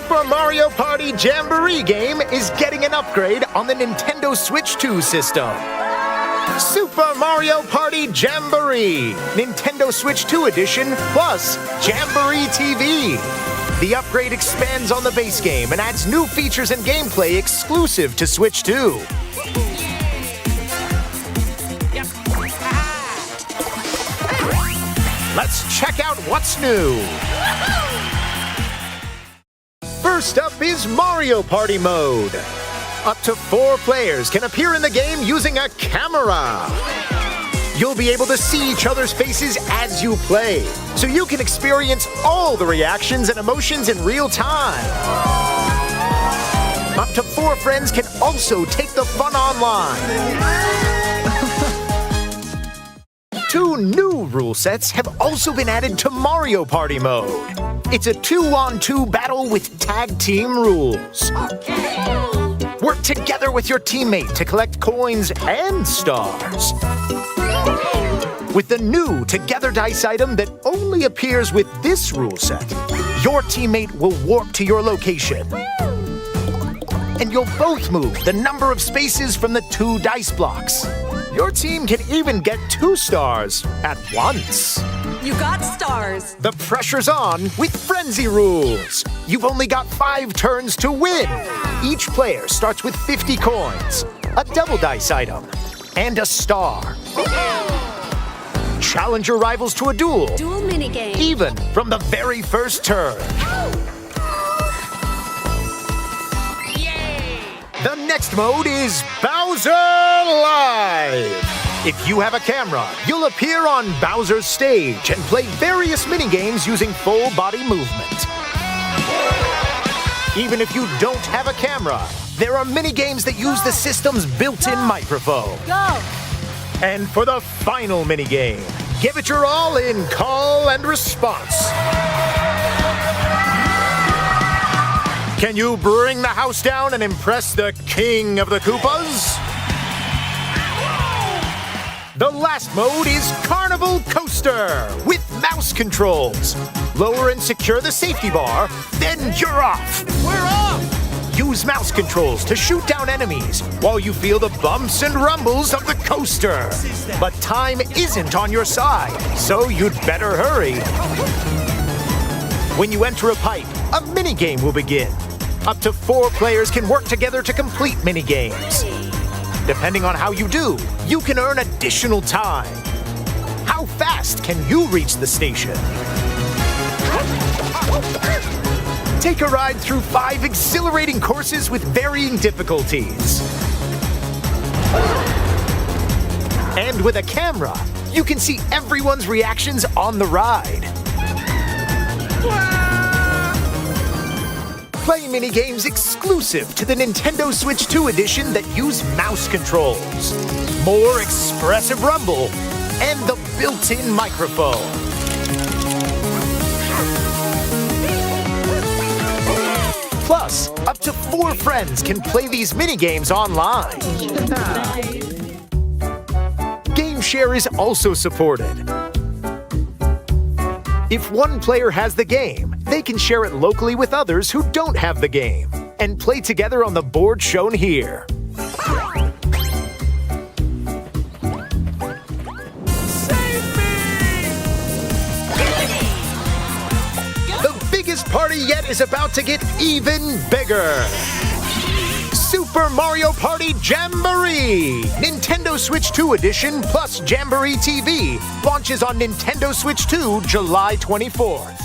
Super Mario Party Jamboree game is getting an upgrade on the Nintendo Switch 2 system. Super Mario Party Jamboree, Nintendo Switch 2 Edition plus Jamboree TV. The upgrade expands on the base game and adds new features and gameplay exclusive to Switch 2. Let's check out what's new. First up is Mario Party mode. Up to 4 players can appear in the game using a camera. You'll be able to see each other's faces as you play, so you can experience all the reactions and emotions in real time. Up to 4 friends can also take the fun online. 2 new rule sets have also been added to Mario Party mode. It's a 2-on-2 battle with tag team rules. Work together with your teammate to collect coins and stars. With the new Together dice item that only appears with this rule set, your teammate will warp to your location. And you'll both move the number of spaces from the 2 dice blocks. Your team can even get 2 stars at once. You got stars. The pressure's on with Frenzy rules. You've only got 5 turns to win. Each player starts with 50 coins, a double dice item, and a star. Challenge your rivals to a duel. Duel minigame. Even from the very first turn. The next mode is Bowser Live. If you have a camera, you'll appear on Bowser's stage and play various minigames using full body movement. Even if you don't have a camera, there are minigames that use the system's built-in microphone. Go! And for the final minigame, give it your all in call and response. Can you bring the house down and impress the king of the Koopas? The last mode is Carnival Coaster with mouse controls. Lower and secure the safety bar, then you're off. We're off! Use mouse controls to shoot down enemies while you feel the bumps and rumbles of the coaster. But time isn't on your side, so you'd better hurry. When you enter a pipe, a minigame will begin. Up to 4 players can work together to complete minigames. Depending on how you do, you can earn additional time. How fast can you reach the station? Take a ride through 5 exhilarating courses with varying difficulties. And with a camera, you can see everyone's reactions on the ride. Play minigames exclusive to the Nintendo Switch 2 edition that use mouse controls, more expressive rumble, and the built-in microphone. Plus, up to 4 friends can play these minigames online. Game Share is also supported. If one player has the game, they can share it locally with others who don't have the game and play together on the board shown here. The biggest party yet is about to get even bigger. Super Mario Party Jamboree! Nintendo Switch 2 Edition plus Jamboree TV launches on Nintendo Switch 2 July 24th.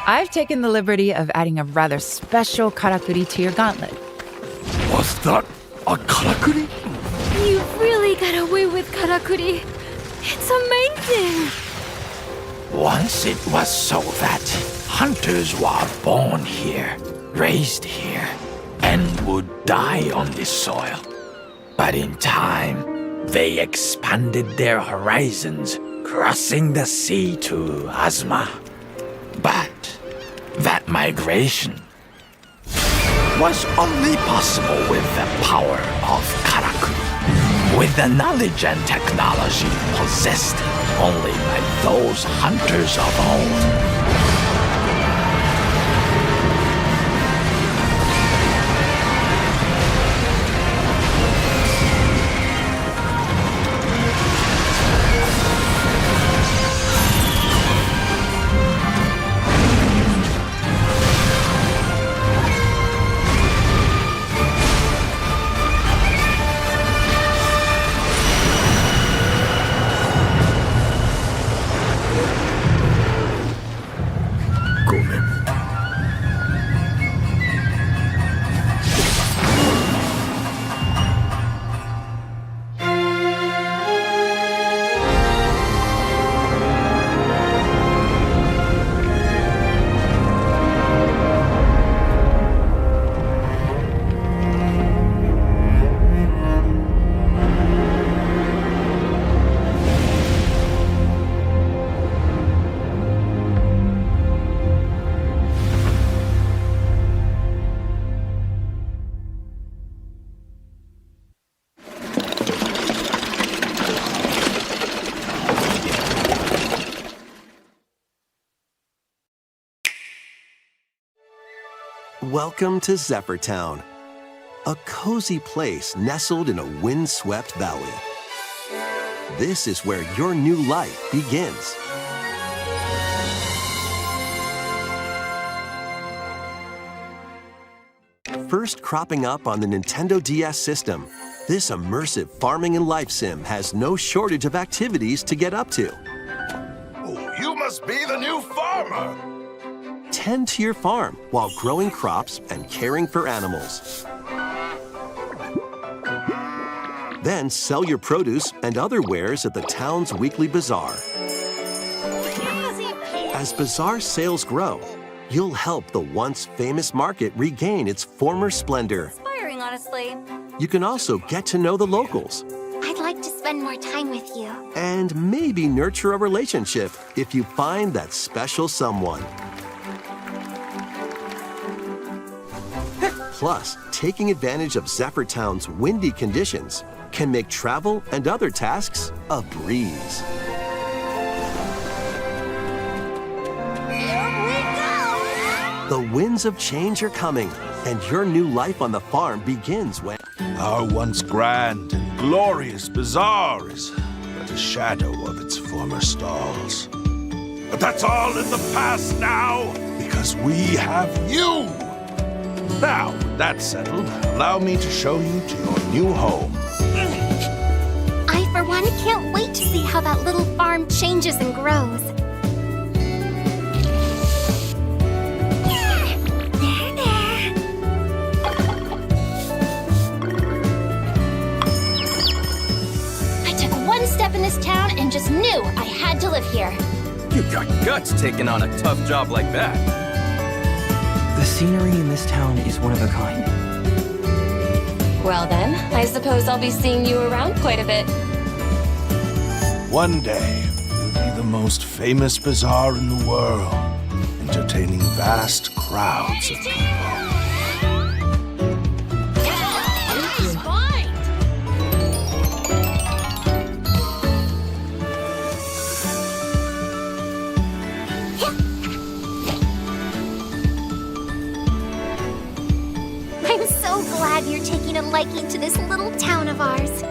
I've taken the liberty of adding a rather special karakuri to your gauntlet. Was that a karakuri? You've really got away with karakuri. It's amazing. Once it was so that hunters were born here, raised here, and would die on this soil. But in time, they expanded their horizons, crossing the sea to Azuma. But that migration was only possible with the power of karakuri, with the knowledge and technology possessed only by those hunters of old. Welcome to Zephyr Town, a cozy place nestled in a windswept valley. This is where your new life begins. First cropping up on the Nintendo DS system, this immersive farming and life sim has no shortage of activities to get up to. Oh, you must be the new farmer! Tend to your farm while growing crops and caring for animals. Then sell your produce and other wares at the town's weekly bazaar. As bazaar sales grow, you'll help the once famous market regain its former splendor. Inspiring, honestly. You can also get to know the locals I'd like to spend more time with you. and maybe nurture a relationship if you find that special someone. Plus, taking advantage of Zephyr Town's windy conditions can make travel and other tasks a breeze. Here we go! The winds of change are coming, and your new life on the farm begins when... Our once grand and glorious bazaar is but a shadow of its former stalls. But that's all in the past now, because we have you! Now, with that settled, allow me to show you to your new home. I, for one, can't wait to see how that little farm changes and grows. I took one step in this town and just knew I had to live here. You got guts taking on a tough job like that. The scenery in this town is one of a kind. Well then, I suppose I'll be seeing you around quite a bit. One day, you'll be the most famous bazaar in the world, entertaining vast crowds of people. I'm so glad you're taking a liking to this little town of ours.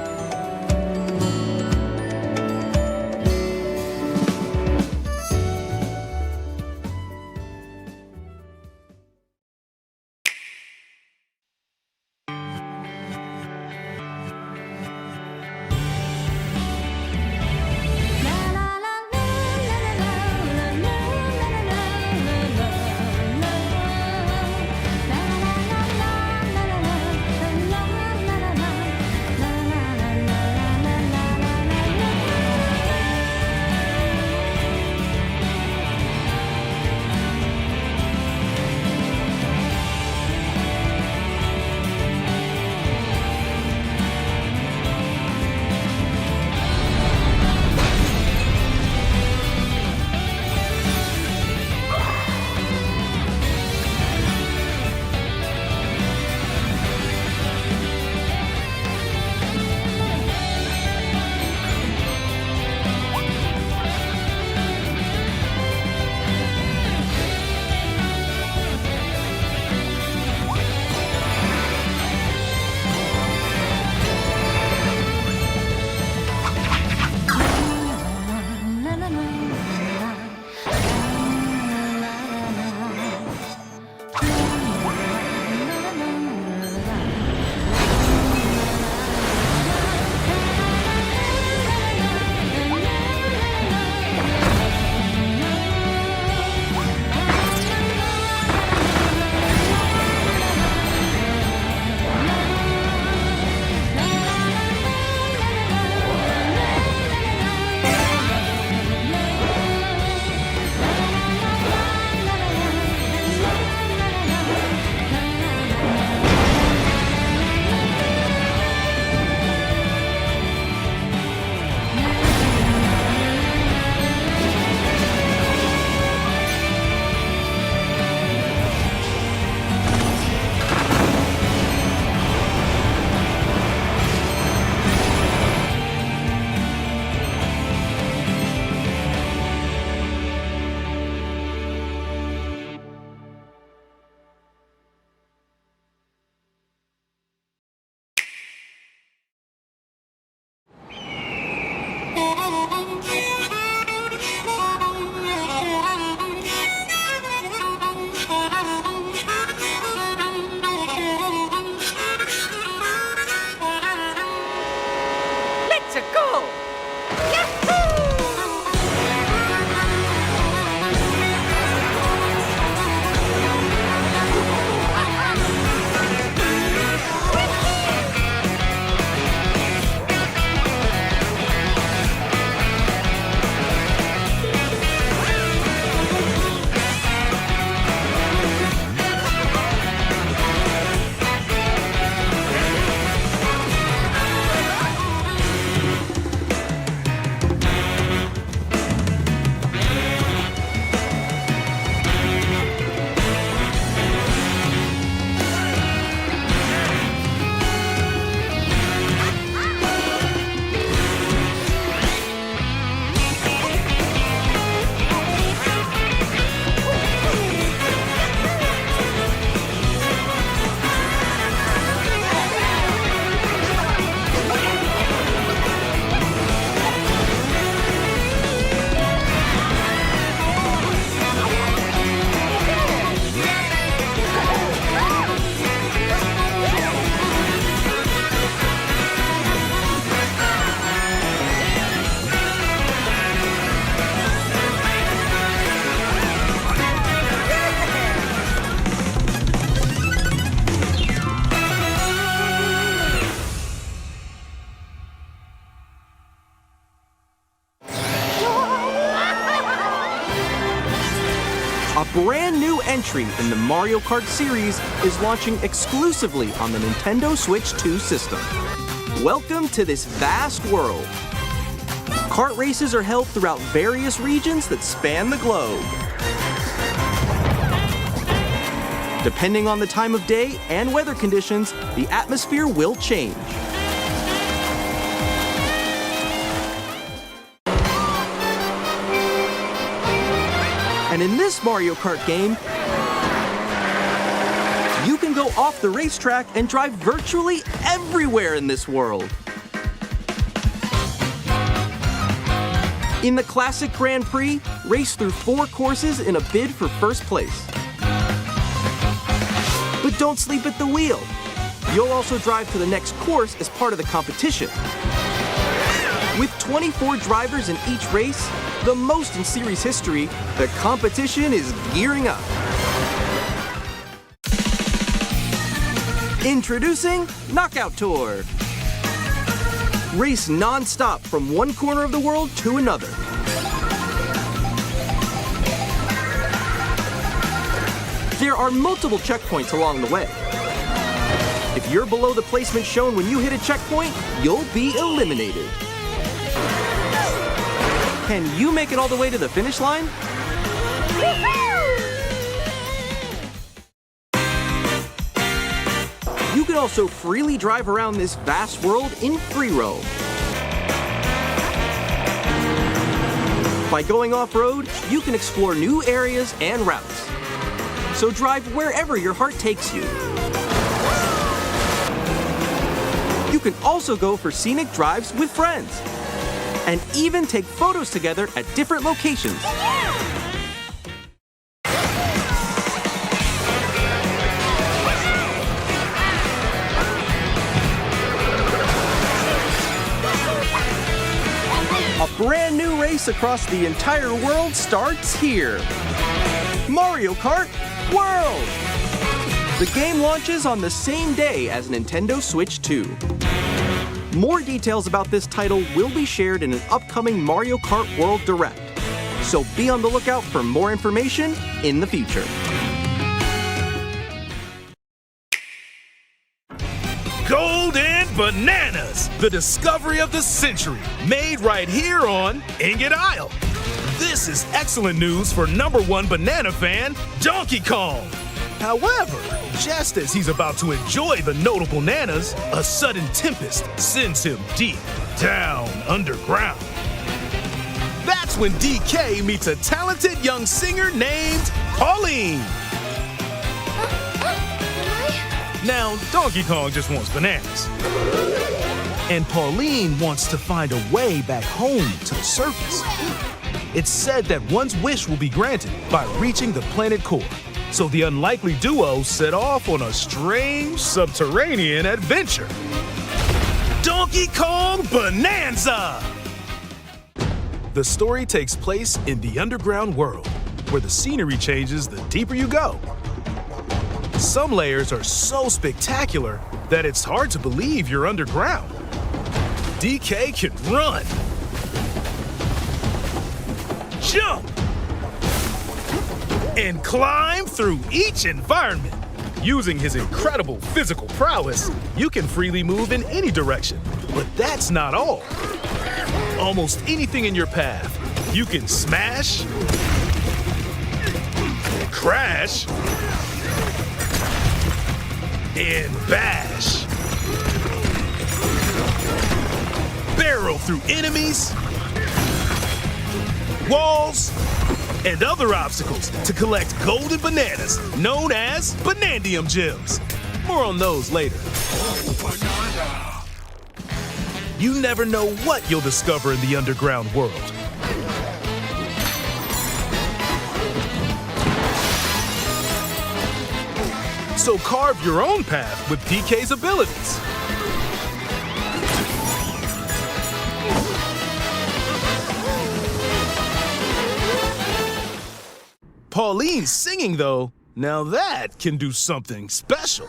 A brand new entry in the Mario Kart series is launching exclusively on the Nintendo Switch 2 system. Welcome to this vast world. Kart races are held throughout various regions that span the globe. Depending on the time of day and weather conditions, the atmosphere will change. And in this Mario Kart game, you can go off the racetrack and drive virtually everywhere in this world. In the classic Grand Prix, race through 4 courses in a bid for first place. But don't sleep at the wheel. You'll also drive to the next course as part of the competition. With 24 drivers in each race, the most in series history, the competition is gearing up. Introducing Knockout Tour. Race non-stop from one corner of the world to another. There are multiple checkpoints along the way. If you're below the placement shown when you hit a checkpoint, you'll be eliminated. Can you make it all the way to the finish line? You can also freely drive around this vast world in free roam. By going off-road, you can explore new areas and routes. So drive wherever your heart takes you. You can also go for scenic drives with friends, and even take photos together at different locations. A brand new race across the entire world starts here. Mario Kart World! The game launches on the same day as Nintendo Switch 2. More details about this title will be shared in an upcoming Mario Kart World Direct, so be on the lookout for more information in the future. Golden Bananas, the discovery of the century, made right here on Ingot Isle. This is excellent news for #1 banana fan, Donkey Kong. However, just as he's about to enjoy the notable bananas, a sudden tempest sends him deep down underground. That's when DK meets a talented young singer named Pauline. Now, Donkey Kong just wants bananas. And Pauline wants to find a way back home to the surface. It's said that one's wish will be granted by reaching the planet core. So the unlikely duo set off on a strange subterranean adventure. Donkey Kong Bananza! The story takes place in the underground world, where the scenery changes the deeper you go. Some layers are so spectacular that it's hard to believe you're underground. DK can run, jump, and climb through each environment. Using his incredible physical prowess, you can freely move in any direction. But that's not all. Almost anything in your path, you can smash, crash, and bash. Barrel through enemies, walls, and other obstacles to collect golden bananas known as Banandium Gems. More on those later. You never know what you'll discover in the underground world. So carve your own path with DK's abilities. Pauline's singing, though, now that can do something special.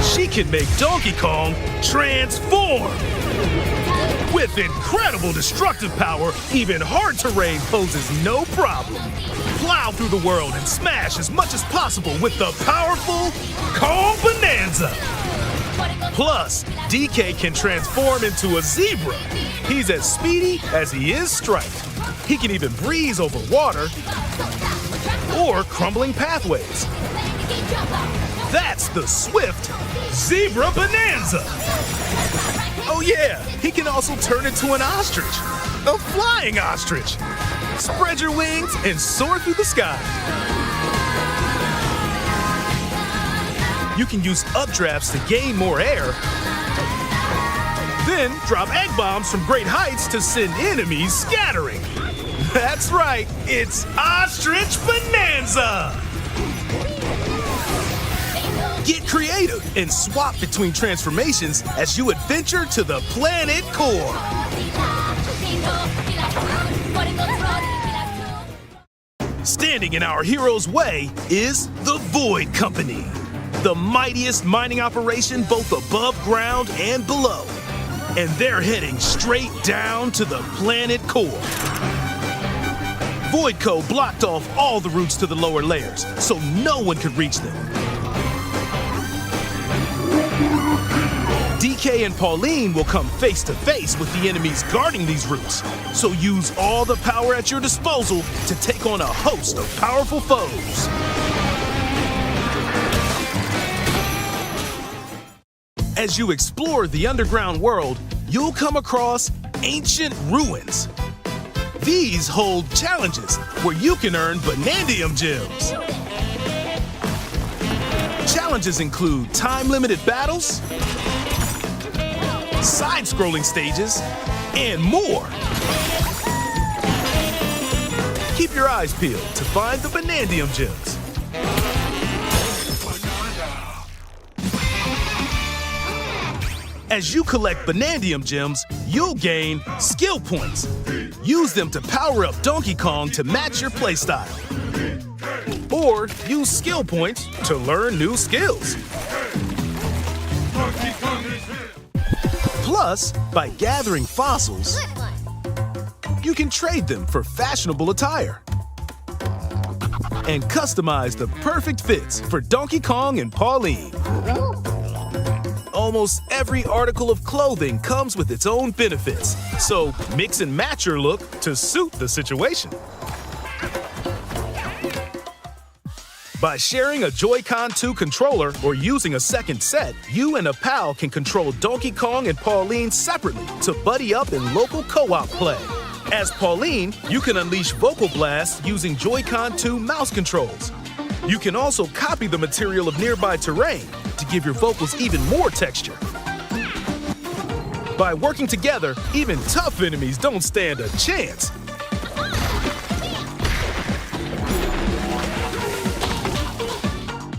She can make Donkey Kong transform with With incredible destructive power, even hard terrain poses no problem. Plow through the world and smash as much as possible with the powerful Kong Bananza. Plus, DK can transform into a zebra. He's as speedy as he is striped. He can even breeze over water or crumbling pathways. That's the swift Zebra Bananza. Oh yeah, he can also turn into an ostrich, a flying ostrich. Spread your wings and soar through the sky. You can use updrafts to gain more air. Then drop egg bombs from great heights to send enemies scattering. That's right, it's Ostrich Bananza! Get creative and swap between transformations as you adventure to the planet core. Standing in our hero's way is the Void Company, the mightiest mining operation both above ground and below. And they're heading straight down to the planet core. Voidco blocked off all the routes to the lower layers, so no one could reach them. DK and Pauline will come face to face with the enemies guarding these routes, so use all the power at your disposal to take on a host of powerful foes. As you explore the underground world, you'll come across ancient ruins. These hold challenges where you can earn Banandium gems. Challenges include time-limited battles, side-scrolling stages, and more. Keep your eyes peeled to find the Banandium gems. As you collect Banandium gems, you'll gain skill points. Use them to power up Donkey Kong to match your playstyle. Or use skill points to learn new skills. Plus, by gathering fossils, you can trade them for fashionable attire and customize the perfect fits for Donkey Kong and Pauline. Almost every article of clothing comes with its own benefits, so mix and match your look to suit the situation. By sharing a Joy-Con 2 controller or using a second set, you and a pal can control Donkey Kong and Pauline separately to buddy up in local co-op play. As Pauline, you can unleash vocal blasts using Joy-Con 2 mouse controls. You can also copy the material of nearby terrain to give your vocals even more texture. By working together, even tough enemies don't stand a chance.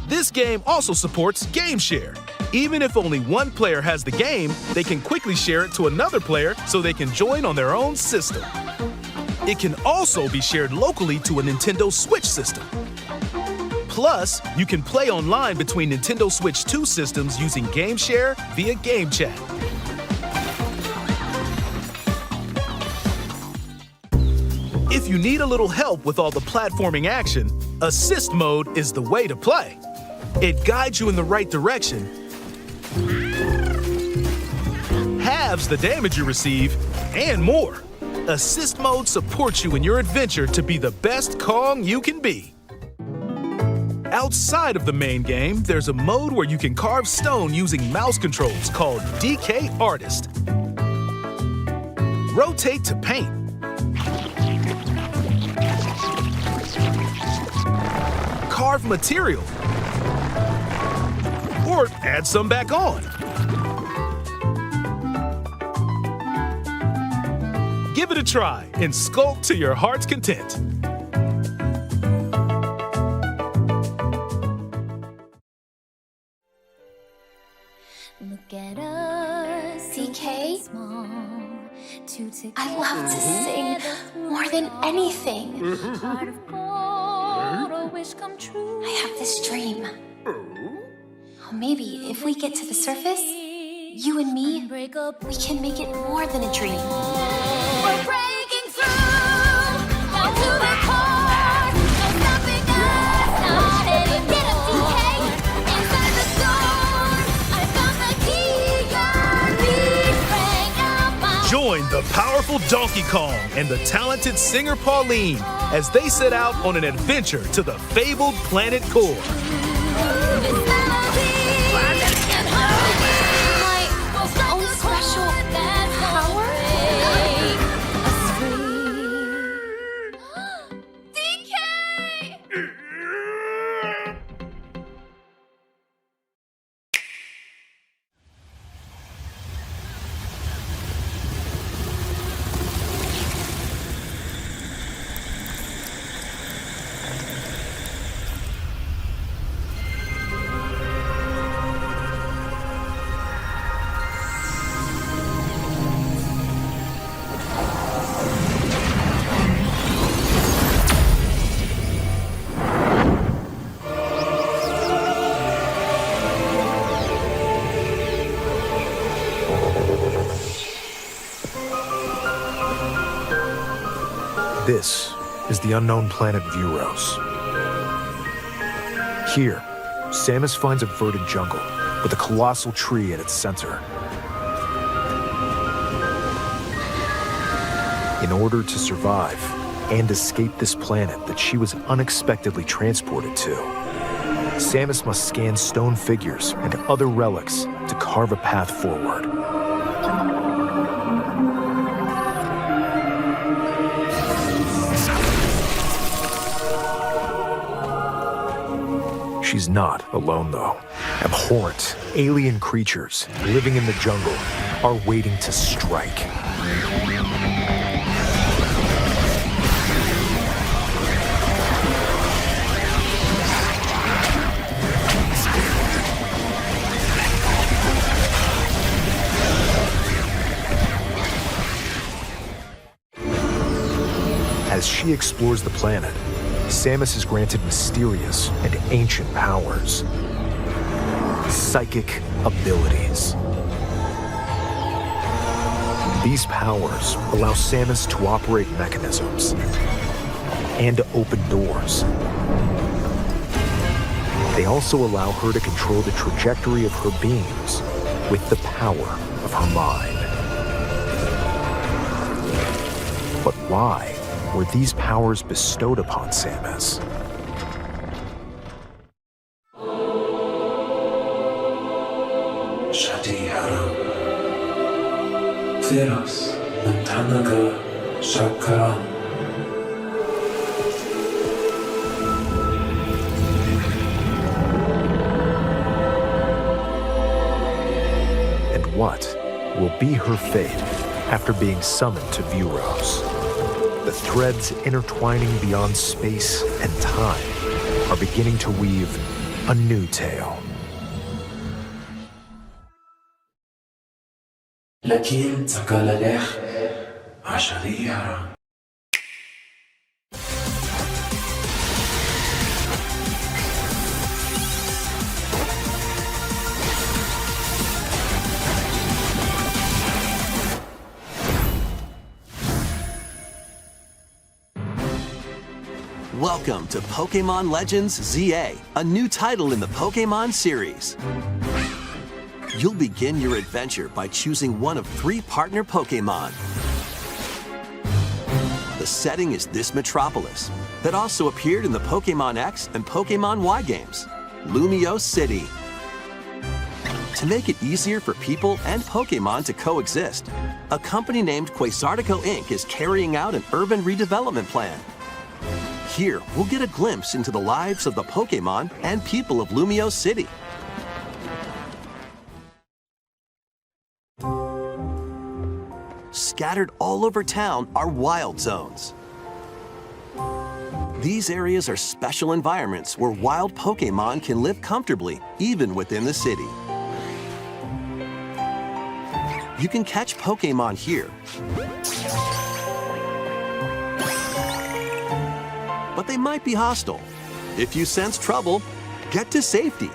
This game also supports Game Share. Even if only one player has the game, they can quickly share it to another player so they can join on their own system. It can also be shared locally to a Nintendo Switch system. Plus, you can play online between Nintendo Switch 2 systems using Game Share via Game Chat. If you need a little help with all the platforming action, Assist Mode is the way to play. It guides you in the right direction, halves the damage you receive, and more. Assist Mode supports you in your adventure to be the best Kong you can be. Outside of the main game, there's a mode where you can carve stone using mouse controls called DK Artist. Rotate to paint. Carve material. Or add some back on. Give it a try and sculpt to your heart's content. DK, I love to sing more than anything. I have this dream. Maybe if we get to the surface, you and me, we can make it more than a dream. the powerful Donkey Kong and the talented singer Pauline as they set out on an adventure to the fabled planet Core. My own special power? This is the unknown planet Vuros. Here, Samus finds a verdant jungle with a colossal tree at its center. In order to survive and escape this planet that she was unexpectedly transported to, Samus must scan stone figures and other relics to carve a path forward. She's not alone, though. Abhorrent, alien creatures living in the jungle are waiting to strike. As she explores the planet, Samus is granted mysterious and ancient powers. Psychic abilities. These powers allow Samus to operate mechanisms and to open doors. They also allow her to control the trajectory of her beams with the power of her mind. But why were these powers bestowed upon Samus? And what will be her fate after being summoned to Vuros? The threads intertwining beyond space and time are beginning to weave a new tale. Welcome to Pokémon Legends ZA, a new title in the Pokémon series. You'll begin your adventure by choosing one of 3 partner Pokémon. The setting is this metropolis that also appeared in the Pokémon X and Pokémon Y games, Lumio City. To make it easier for people and Pokémon to coexist, a company named Quasartico Inc. is carrying out an urban redevelopment plan. Here, we'll get a glimpse into the lives of the Pokémon and people of Lumio City. Scattered all over town are wild zones. These areas are special environments where wild Pokémon can live comfortably, even within the city. You can catch Pokémon here. But they might be hostile. If you sense trouble, get to safety.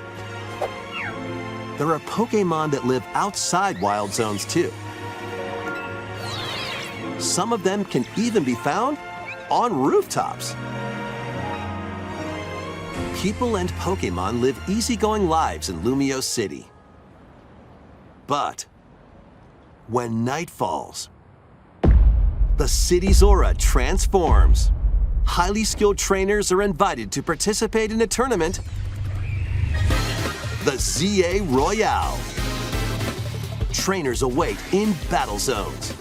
There are Pokémon that live outside wild zones too. Some of them can even be found on rooftops. People and Pokémon live easygoing lives in Lumio City. But when night falls, the city's aura transforms. Highly skilled trainers are invited to participate in a tournament, the ZA Royale. Trainers await in battle zones.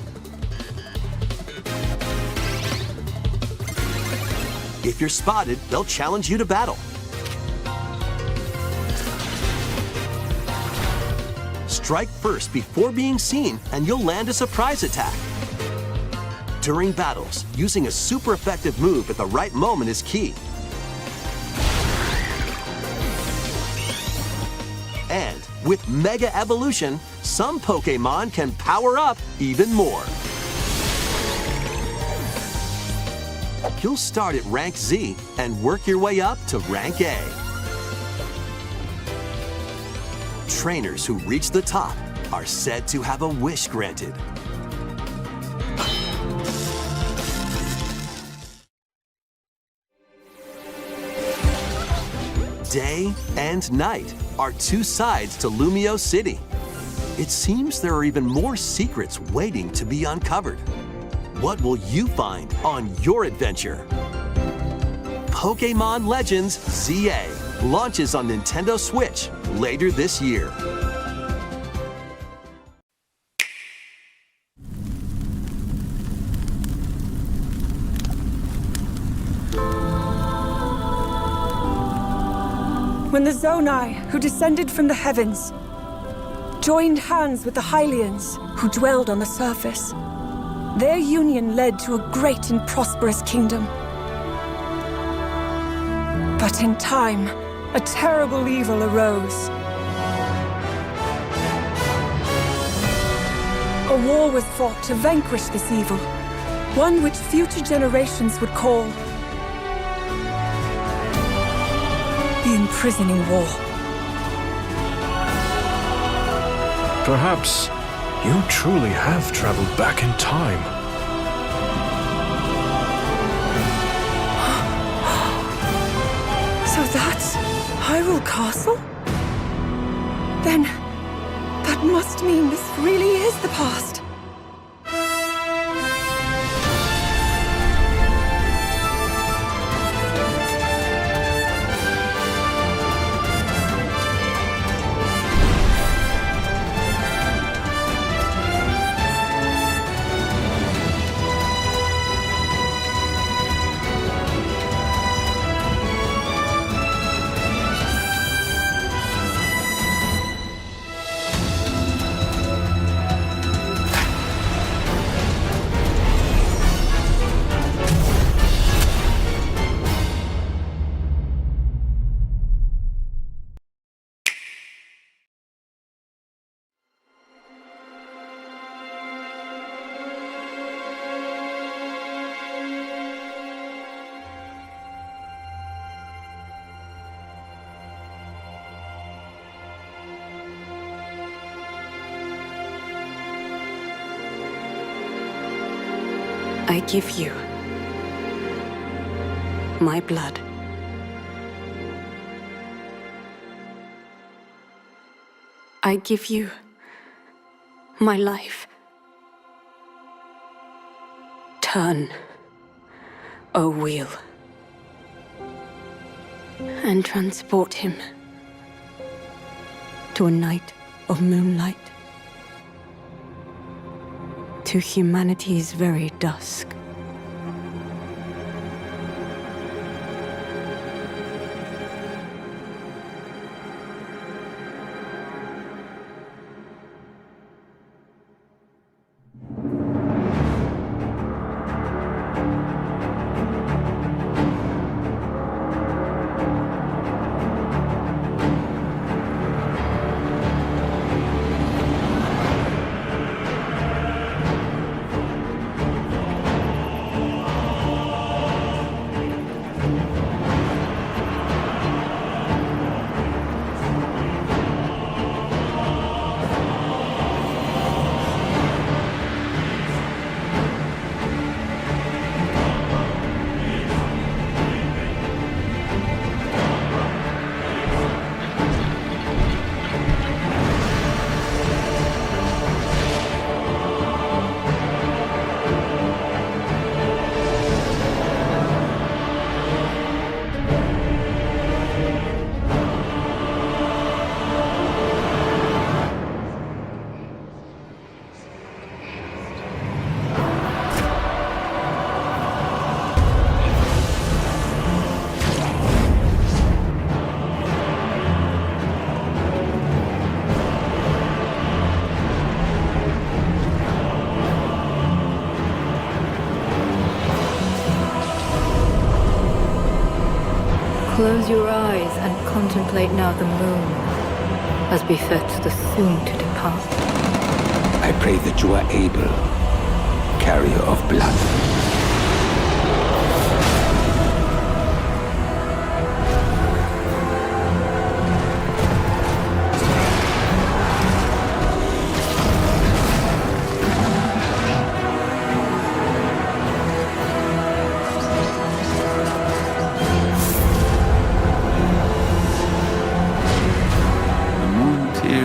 If you're spotted, they'll challenge you to battle. Strike first before being seen, and you'll land a surprise attack. During battles, using a super effective move at the right moment is key. And with Mega Evolution, some Pokémon can power up even more. You'll start at rank Z and work your way up to rank A. Trainers who reach the top are said to have a wish granted. Day and night are two sides to Lumio City. It seems there are even more secrets waiting to be uncovered. What will you find on your adventure? Pokémon Legends ZA launches on Nintendo Switch later this year. When the Zonai, who descended from the heavens, joined hands with the Hylians, who dwelled on the surface, their union led to a great and prosperous kingdom. But in time, a terrible evil arose. A war was fought to vanquish this evil, one which future generations would call the Imprisoning War. Perhaps you truly have traveled back in time. So that's Hyrule Castle? Then that must mean this really is the past. I give you my blood. I give you my life. Turn, O wheel, and transport him to a night of moonlight, to humanity's very dusk. Close your eyes and contemplate now the moon, as befits the soon-to-depart. I pray that you are able, carrier of blood.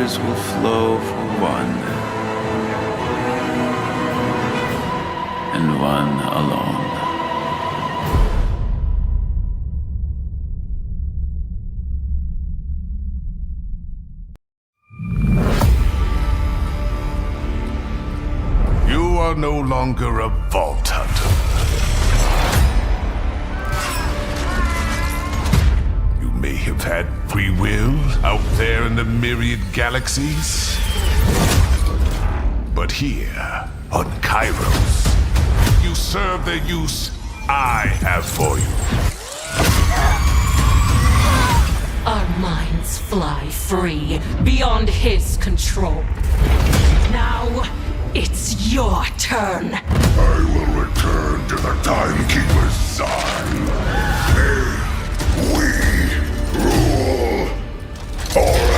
Will flow for one, and one alone. You are no longer a vault hunter. You may have had free will out there in the myriad galaxies. But here, on Kairos, you serve the use I have for you. Our minds fly free, beyond his control. Now, it's your turn. I will return to the Timekeeper's side. May we rule forever.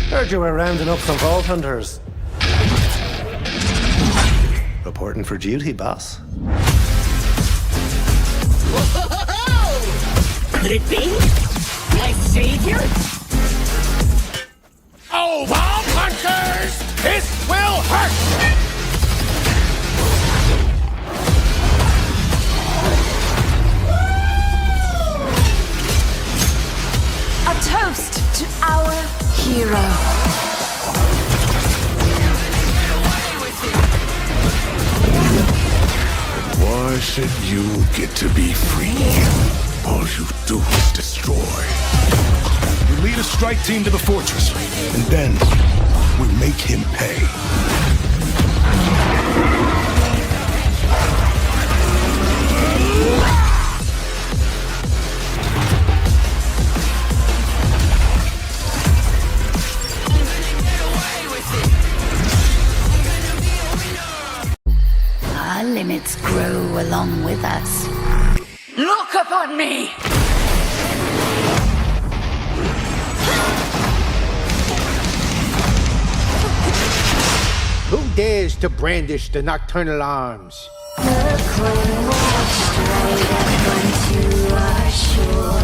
Heard you were rounding up some vault hunters. Reporting for duty, boss. Could it be? My savior? Oh, vault hunters! This will hurt! A toast to our hero. Why should you get to be free? All you do is destroy. We lead a strike team to the fortress, and then we make him pay. Our limits grow along with us. Look upon me! Who dares to brandish the nocturnal arms? The queen walks straight up onto our shore.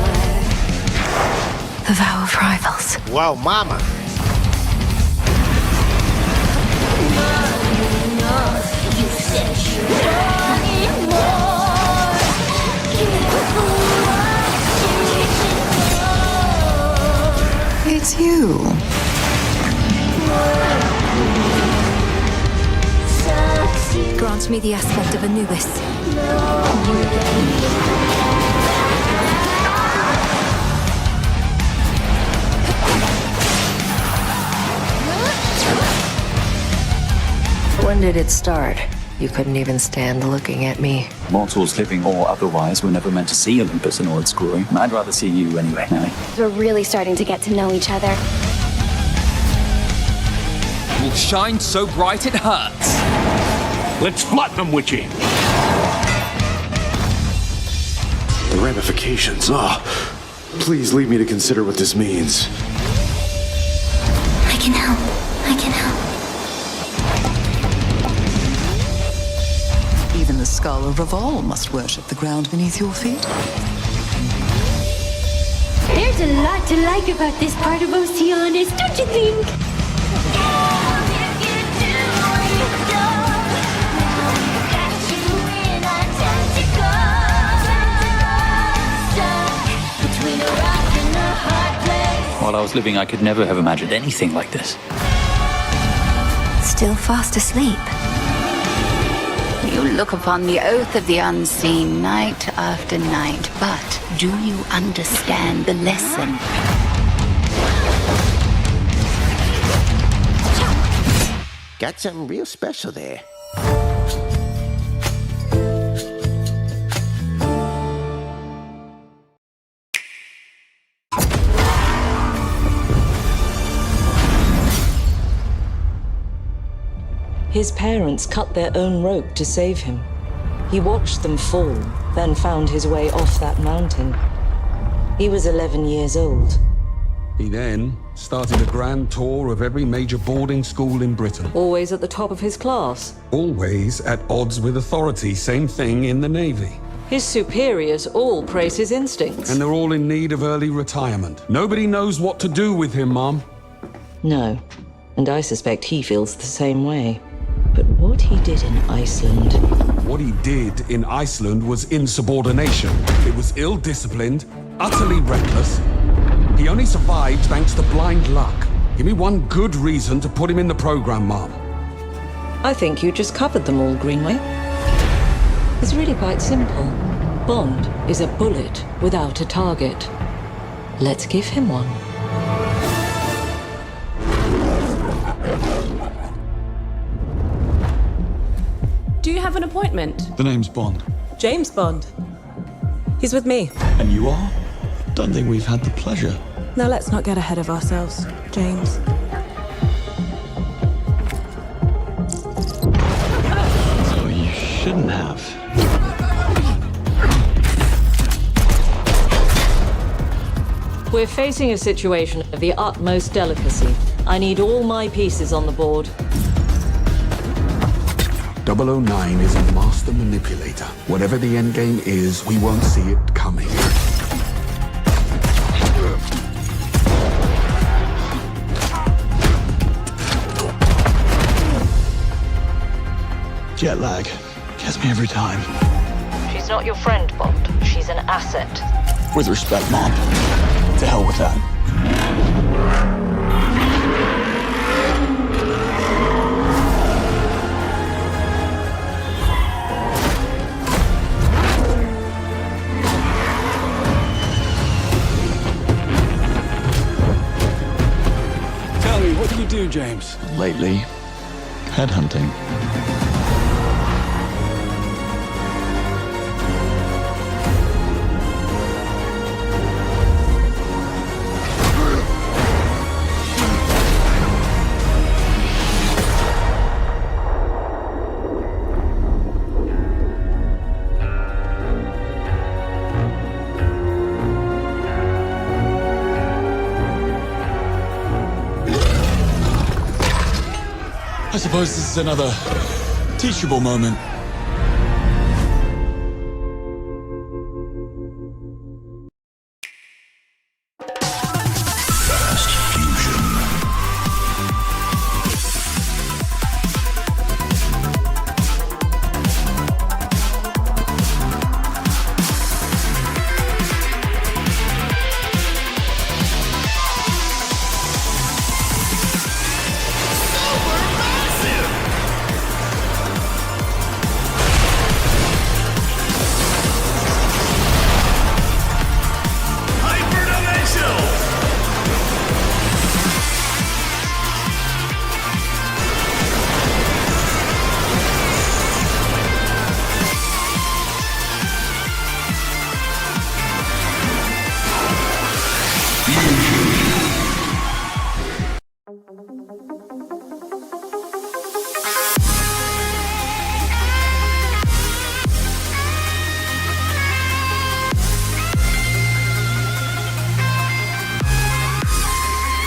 The vow of rivals. Wow, mama. You said you wanted more. It's you. Grant me the aspect of Anubis. When did it start? You couldn't even stand looking at me. Mortals living or otherwise were never meant to see Olympus in all its glory. I'd rather see you anyway, Nelly. We're really starting to get to know each other. Will shine so bright it hurts. Let's platinum witchy. The ramifications. Please leave me to consider what this means. I can help. I can help. Even the skull of Revolve must worship the ground beneath your feet. There's a lot to like about this part of Oceanus, don't you think? While I was living, I could never have imagined anything like this. Still fast asleep. You look upon the oath of the unseen night after night, but do you understand the lesson? Got something real special there. His parents cut their own rope to save him. He watched them fall, then found his way off that mountain. He was 11 years old. He then started a grand tour of every major boarding school in Britain. Always at the top of his class. Always at odds with authority. Same thing in the Navy. His superiors all praise his instincts. And they're all in need of early retirement. Nobody knows what to do with him, Mom. No. And I suspect he feels the same way. But what he did in Iceland... What he did in Iceland was insubordination. It was ill-disciplined, utterly reckless. He only survived thanks to blind luck. Give me one good reason to put him in the program, Mom. I think you just covered them all, Greenway. It's really quite simple. Bond is a bullet without a target. Let's give him one. Do you have an appointment? The name's Bond. James Bond. He's with me. And you are? Don't think we've had the pleasure. Now let's not get ahead of ourselves, James. So you shouldn't have. We're facing a situation of the utmost delicacy. I need all my pieces on the board. 009 is a master manipulator. Whatever the endgame is, we won't see it coming. Jet lag. Gets me every time. She's not your friend, Bond. She's an asset. With respect, Mom. To hell with that. Tell me, what do you do, James? Lately, headhunting. I suppose this is another teachable moment. Fast Fusion.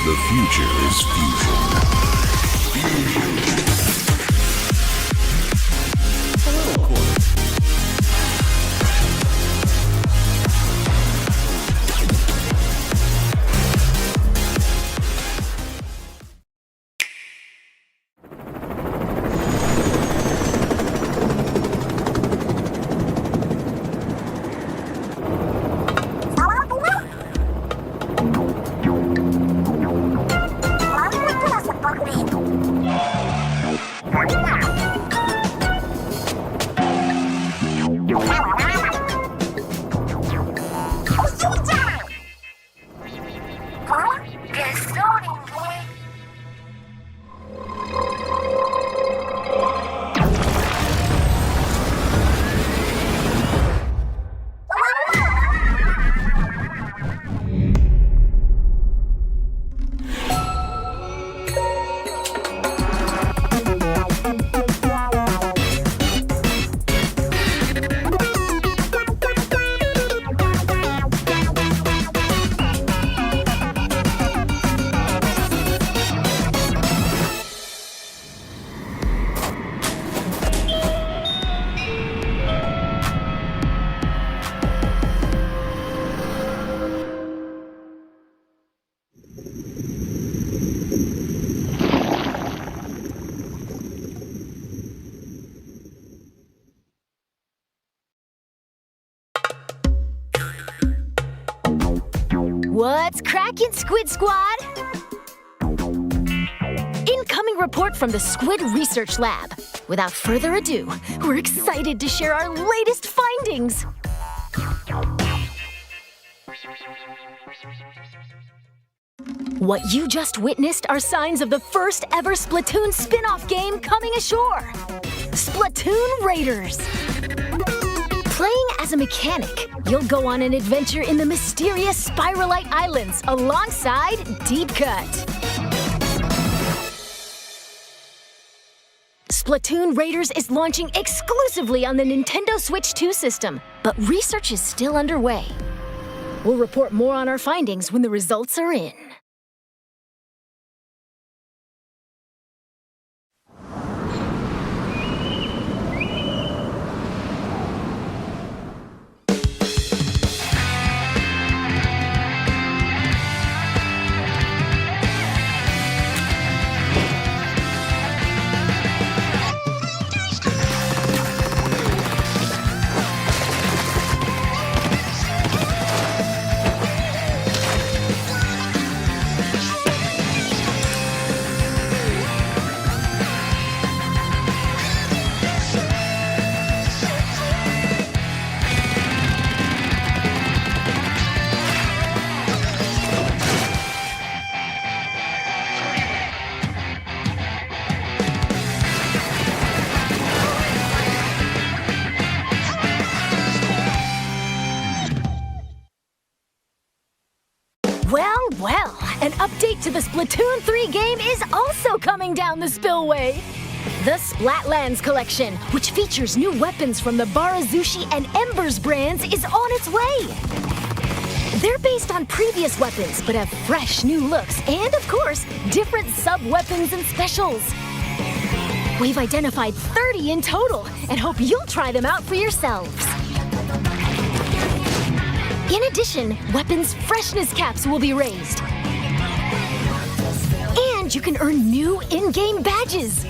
The future is fusion. What's crackin', Squid Squad? Incoming report from the Squid Research Lab. Without further ado, we're excited to share our latest findings. What you just witnessed are signs of the first ever Splatoon spin-off game coming ashore. Splatoon Raiders. Playing as a mechanic, you'll go on an adventure in the mysterious Spiralite Islands alongside Deep Cut. Splatoon Raiders is launching exclusively on the Nintendo Switch 2 system, but research is still underway. We'll report more on our findings when the results are in. Well, an update to the Splatoon 3 game is also coming down the spillway. The Splatlands collection, which features new weapons from the Barazushi and Embers brands, is on its way. They're based on previous weapons, but have fresh new looks and, of course, different sub-weapons and specials. We've identified 30 in total and hope you'll try them out for yourselves. In addition, weapons freshness caps will be raised. And you can earn new in-game badges.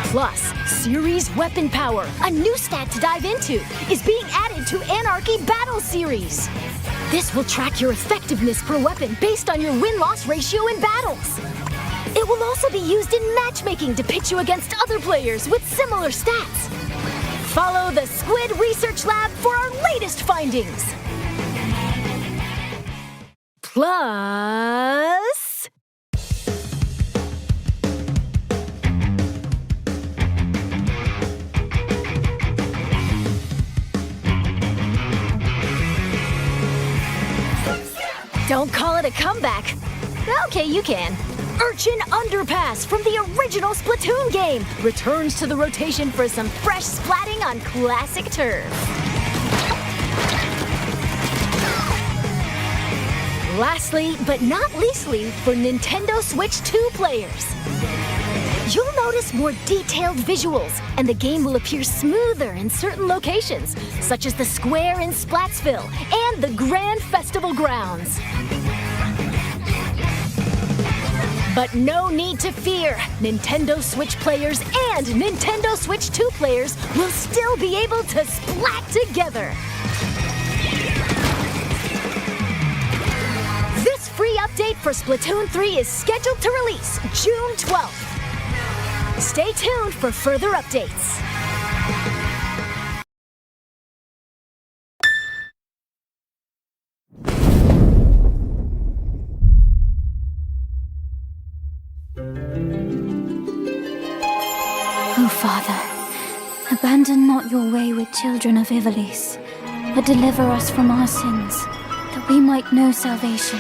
Plus, Series Weapon Power, a new stat to dive into, is being added to Anarchy Battle Series. This will track your effectiveness per weapon based on your win-loss ratio in battles. It will also be used in matchmaking to pit you against other players with similar stats. Follow the Squid Research Lab for our latest findings. Plus... Don't call it a comeback. Okay, you can. Urchin Underpass from the original Splatoon game returns to the rotation for some fresh splatting on classic turf. Lastly, but not leastly, for Nintendo Switch 2 players. You'll notice more detailed visuals, and the game will appear smoother in certain locations, such as the square in Splatsville and the Grand Festival grounds. But no need to fear. Nintendo Switch players and Nintendo Switch 2 players will still be able to splat together. This free update for Splatoon 3 is scheduled to release June 12th. Stay tuned for further updates. O Father, abandon not your wayward children of Ivalice, but deliver us from our sins, that we might know salvation.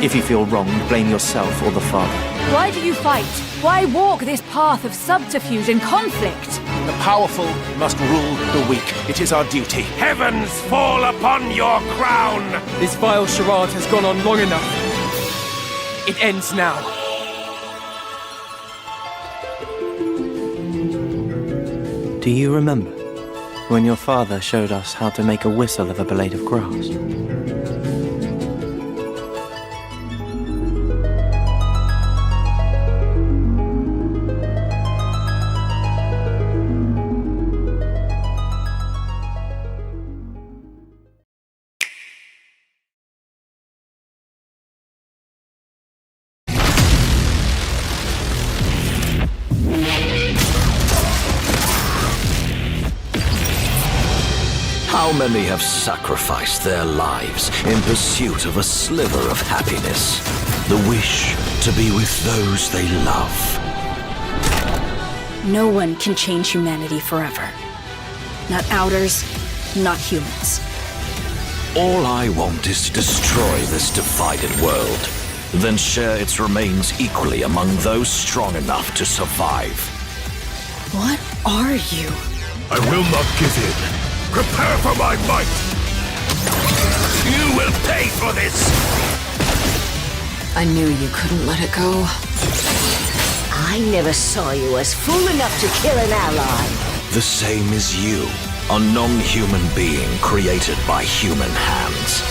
If you feel wronged, blame yourself or the Father. Why do you fight? Why walk this path of subterfuge and conflict? The powerful must rule the weak. It is our duty. Heavens fall upon your crown! This vile charade has gone on long enough. It ends now. Do you remember when your father showed us how to make a whistle of a blade of grass? many have sacrificed their lives in pursuit of a sliver of happiness. The wish to be with those they love. No one can change humanity forever. Not outers, not humans. All I want is to destroy this divided world, then share its remains equally among those strong enough to survive. What are you? I will not give in. Prepare for my might! You will pay for this! I knew you couldn't let it go. I never saw you as fool enough to kill an ally. The same as you, a non-human being created by human hands.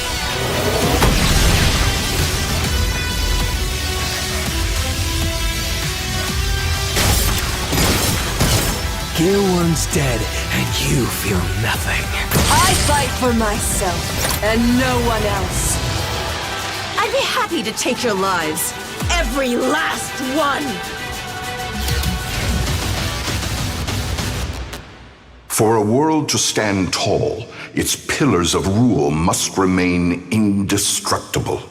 Gear 1's dead, and you feel nothing. I fight for myself, and no one else. I'd be happy to take your lives. Every last one! For a world to stand tall, its pillars of rule must remain indestructible.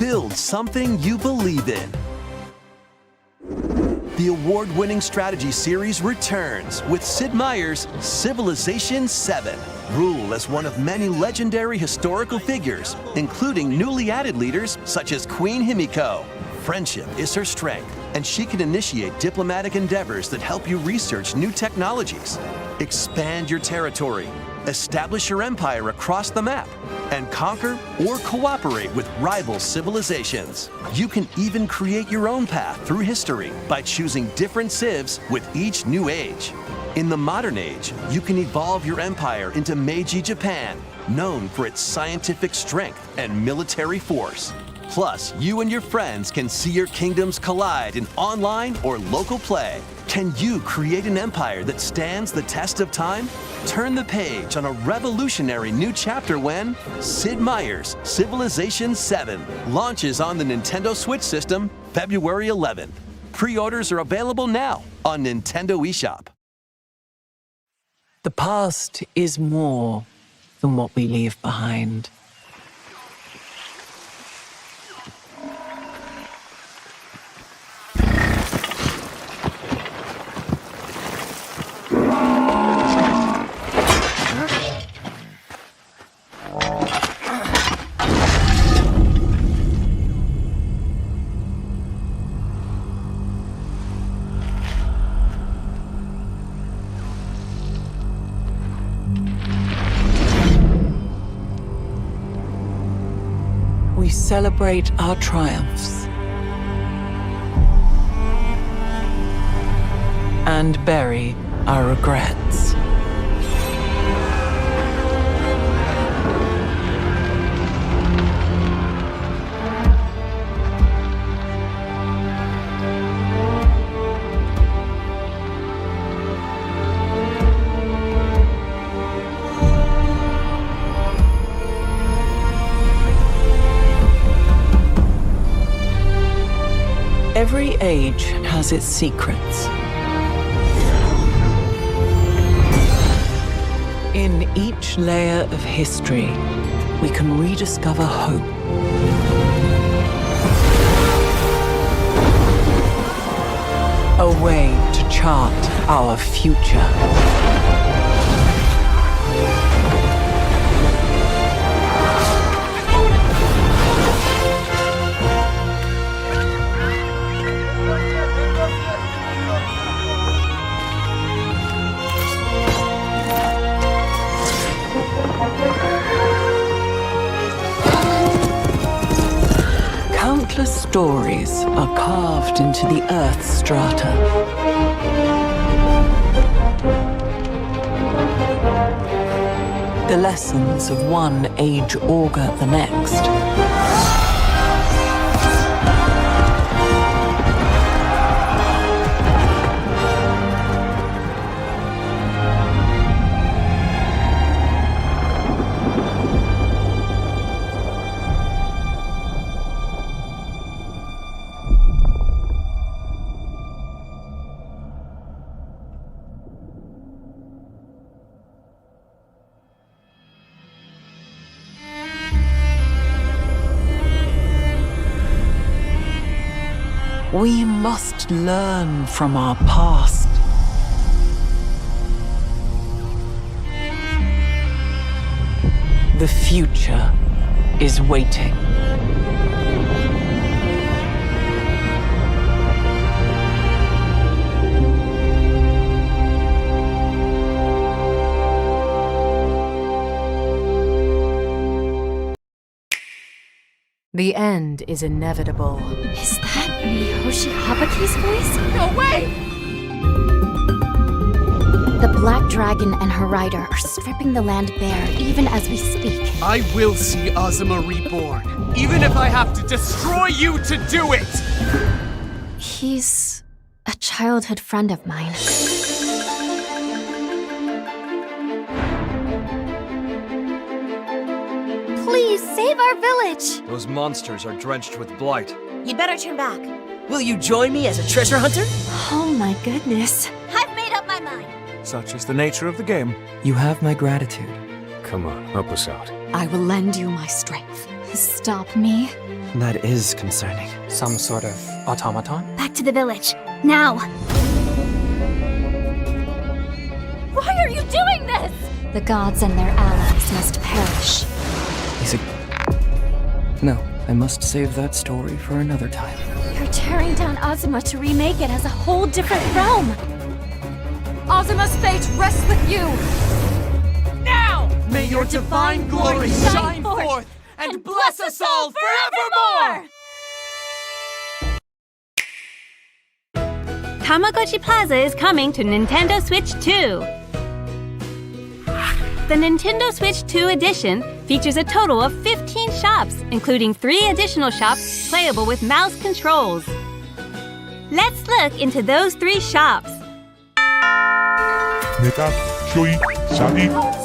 Build something you believe in. The award-winning strategy series returns with Sid Meier's Civilization VII. Rule as one of many legendary historical figures, including newly added leaders such as Queen Himiko. Friendship is her strength, and she can initiate diplomatic endeavors that help you research new technologies, expand your territory, establish your empire across the map, and conquer or cooperate with rival civilizations. You can even create your own path through history by choosing different civs with each new age. In the modern age, you can evolve your empire into Meiji Japan, known for its scientific strength and military force. Plus, you and your friends can see your kingdoms collide in online or local play. Can you create an empire that stands the test of time? Turn the page on a revolutionary new chapter when Sid Meier's Civilization VII launches on the Nintendo Switch system February 11th. Pre-orders are available now on Nintendo eShop. The past is more than what we leave behind. We celebrate our triumphs and bury our regrets. Every age has its secrets. In each layer of history, we can rediscover hope. A way to chart our future. Countless stories are carved into the Earth's strata. The lessons of one age augur the next. We must learn from our past. The future is waiting. The end is inevitable. Is that Miyoshi Habaki's voice? No way! The Black Dragon and her rider are stripping the land bare even as we speak. I will see Azuma reborn, even if I have to destroy you to do it! He's a childhood friend of mine. Please save our village! Those monsters are drenched with blight. You'd better turn back. Will you join me as a treasure hunter? Oh my goodness. I've made up my mind. Such is the nature of the game. You have my gratitude. Come on, help us out. I will lend you my strength. Stop me. That is concerning. Some sort of automaton? Back to the village. Now! Why are you doing this? The gods and their allies must perish. No, I must save that story for another time. You're tearing down Azuma to remake it as a whole different realm. Azuma's fate rests with you. Now! May your divine glory shine forth and bless us all forevermore! Tamagotchi Plaza is coming to Nintendo Switch 2. The Nintendo Switch 2 edition features a total of 15 shops, including 3 additional shops playable with mouse controls. Let's look into those 3 shops.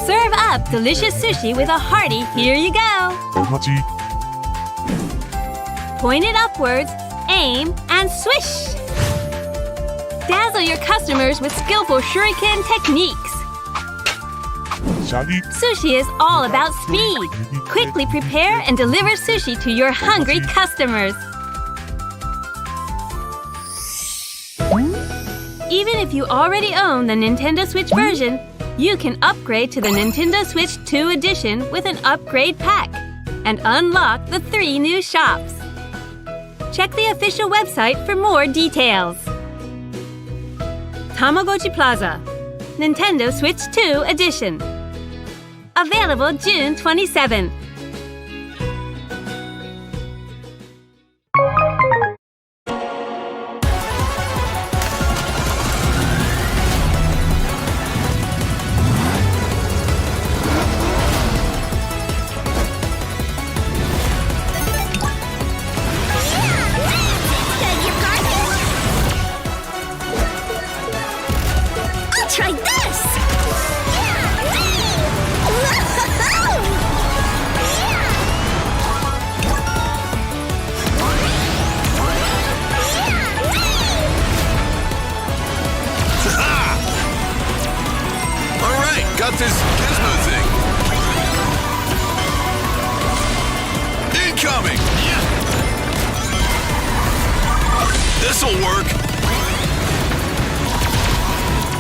Serve up delicious sushi with a hearty here you go. Point it upwards, aim, and swish. Dazzle your customers with skillful shuriken techniques. Sushi is all about speed. Quickly prepare and deliver sushi to your hungry customers. Even if you already own the Nintendo Switch version, you can upgrade to the Nintendo Switch 2 edition with an upgrade pack and unlock the 3 new shops. Check the official website for more details. Tamagotchi Plaza, Nintendo Switch 2 edition. Available June 27th. Try this! This'll work.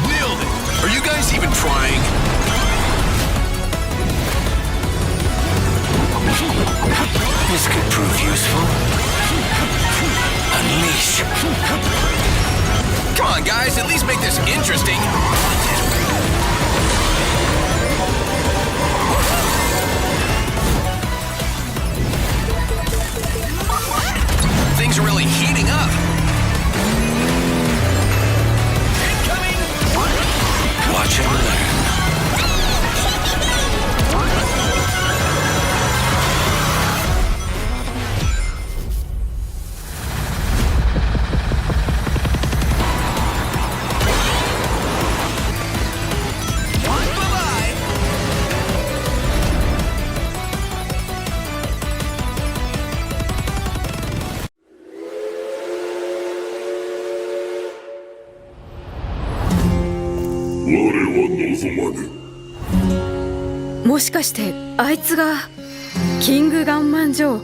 Nailed it. Are you guys even trying? This could prove useful. Unleash. Come on, guys, at least make this interesting. Things are really heating up. Incoming! Watch and learn.望まぬ。もしかしてあいつがキングガンマン城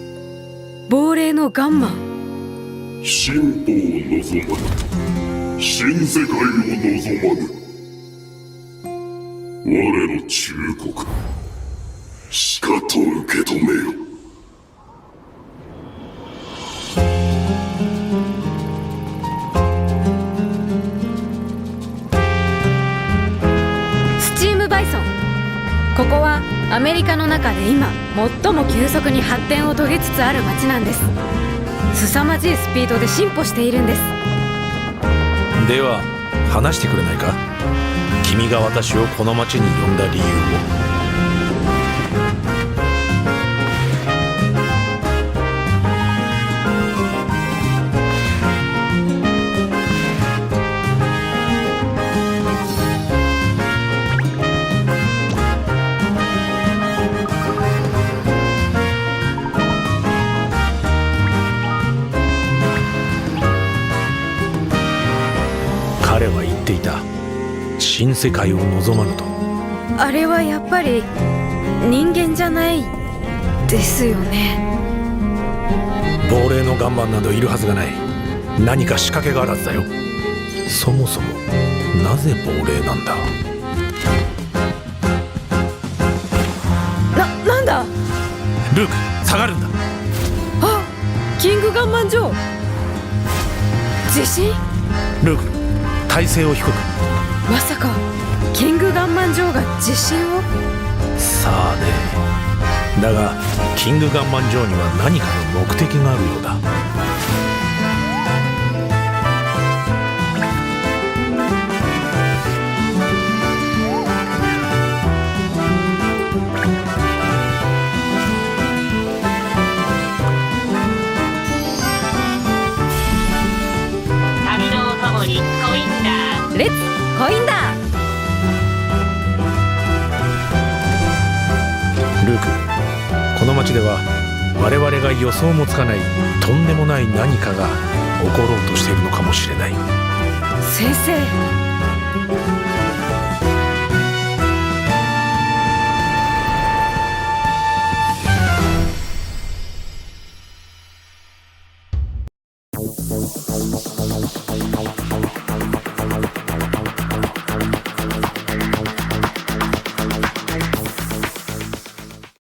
亡霊のガンマン。進歩を望まぬ。新世界を望まぬ。我の忠告しかと受け止めよ。ここはアメリカの中で今最も急速に発展を遂げつつある街なんです。凄まじいスピードで進歩しているんです。では話してくれないか？君が私をこの街に呼んだ理由を。彼は言っていた。新世界を望まぬと。あれはやっぱり人間じゃないですよね。亡霊の岩盤などいるはずがない。何か仕掛けがあるはずだよ。そもそもなぜ亡霊なんだ？なんだ？ルーク、下がるんだ。あ、キングガンマン城。地震？ルーク、体勢を低く。まさかキングガンマン城が地震を？さあね。だがキングガンマン城には何かの目的があるようだ。旅のお供にコインだ。レッツコインだ。ルーク、この街では我々が予想もつかないとんでもない何かが起ころうとしているのかもしれない。先生、